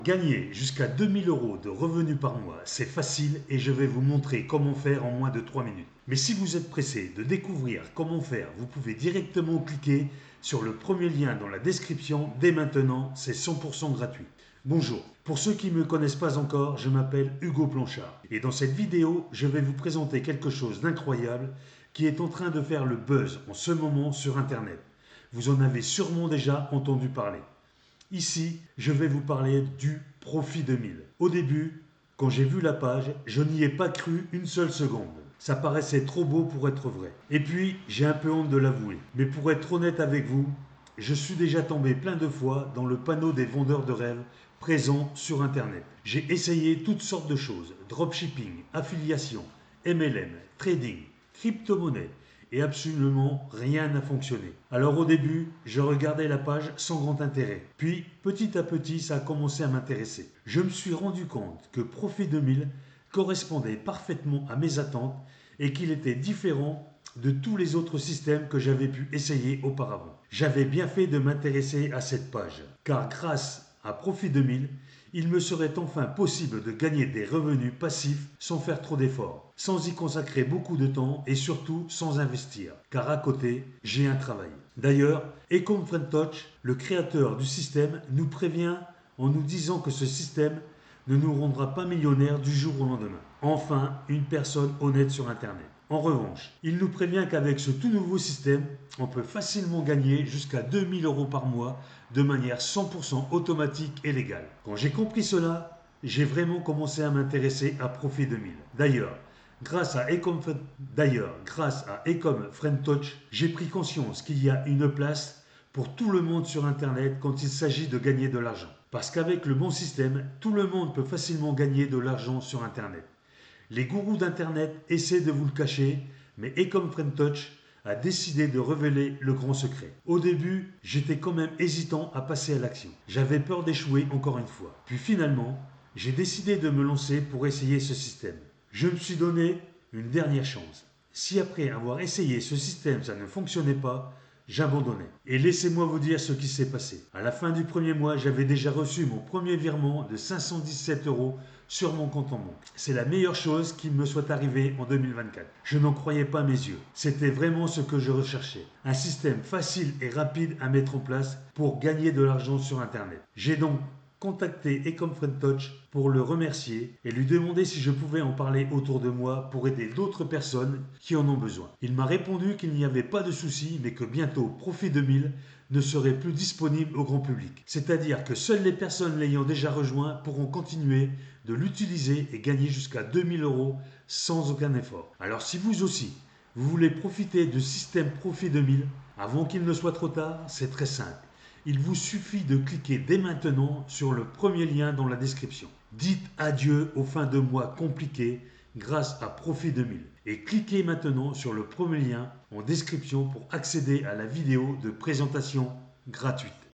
Gagner jusqu'à 2000 euros de revenus par mois, c'est facile et je vais vous montrer comment faire en moins de 3 minutes. Mais si vous êtes pressé de découvrir comment faire, vous pouvez directement cliquer sur le premier lien dans la description dès maintenant, c'est 100% gratuit. Bonjour, pour ceux qui ne me connaissent pas encore, je m'appelle Hugo Blanchard et dans cette vidéo, je vais vous présenter quelque chose d'incroyable qui est en train de faire le buzz en ce moment sur Internet. Vous en avez sûrement déjà entendu parler. Ici, je vais vous parler du Profit 2000. Au début, quand j'ai vu la page, je n'y ai pas cru une seule seconde. Ça paraissait trop beau pour être vrai. Et puis, j'ai un peu honte de l'avouer. Mais pour être honnête avec vous, je suis déjà tombé plein de fois dans le panneau des vendeurs de rêves présents sur Internet. J'ai essayé toutes sortes de choses. Dropshipping, affiliation, MLM, trading, crypto-monnaie et absolument rien n'a fonctionné. Alors au début, je regardais la page sans grand intérêt. Puis, petit à petit, ça a commencé à m'intéresser. Je me suis rendu compte que Profit 2000 correspondait parfaitement à mes attentes et qu'il était différent de tous les autres systèmes que j'avais pu essayer auparavant. J'avais bien fait de m'intéresser à cette page, car grâce à Profit 2000, il me serait enfin possible de gagner des revenus passifs sans faire trop d'efforts, sans y consacrer beaucoup de temps et surtout sans investir, car à côté, j'ai un travail. D'ailleurs, Ecom Friend Touch, le créateur du système, nous prévient en nous disant que ce système ne nous rendra pas millionnaires du jour au lendemain. Enfin, une personne honnête sur Internet. En revanche, il nous prévient qu'avec ce tout nouveau système, on peut facilement gagner jusqu'à 2000 euros par mois de manière 100% automatique et légale. Quand j'ai compris cela, j'ai vraiment commencé à m'intéresser à Profit 2000. Grâce à Ecom Friend Touch, j'ai pris conscience qu'il y a une place pour tout le monde sur Internet quand il s'agit de gagner de l'argent. Parce qu'avec le bon système, tout le monde peut facilement gagner de l'argent sur Internet. Les gourous d'Internet essaient de vous le cacher, mais Ecom Friend Touch a décidé de révéler le grand secret. Au début, j'étais quand même hésitant à passer à l'action. J'avais peur d'échouer encore une fois. Puis finalement, j'ai décidé de me lancer pour essayer ce système. Je me suis donné une dernière chance. Si après avoir essayé ce système, ça ne fonctionnait pas, j'abandonnais. Et laissez-moi vous dire ce qui s'est passé. À la fin du premier mois, j'avais déjà reçu mon premier virement de 517 euros sur mon compte en banque. C'est la meilleure chose qui me soit arrivée en 2024. Je n'en croyais pas mes yeux. C'était vraiment ce que je recherchais. Un système facile et rapide à mettre en place pour gagner de l'argent sur Internet. J'ai donc contacté Ecom Friend Touch pour le remercier et lui demander si je pouvais en parler autour de moi pour aider d'autres personnes qui en ont besoin. Il m'a répondu qu'il n'y avait pas de souci, mais que bientôt Profit 2000 ne serait plus disponible au grand public. C'est-à-dire que seules les personnes l'ayant déjà rejoint pourront continuer de l'utiliser et gagner jusqu'à 2000 euros sans aucun effort. Alors si vous aussi, vous voulez profiter du système Profit 2000 avant qu'il ne soit trop tard, c'est très simple. Il vous suffit de cliquer dès maintenant sur le premier lien dans la description. Dites adieu aux fins de mois compliquées grâce à Profit 2000 et cliquez maintenant sur le premier lien en description pour accéder à la vidéo de présentation gratuite.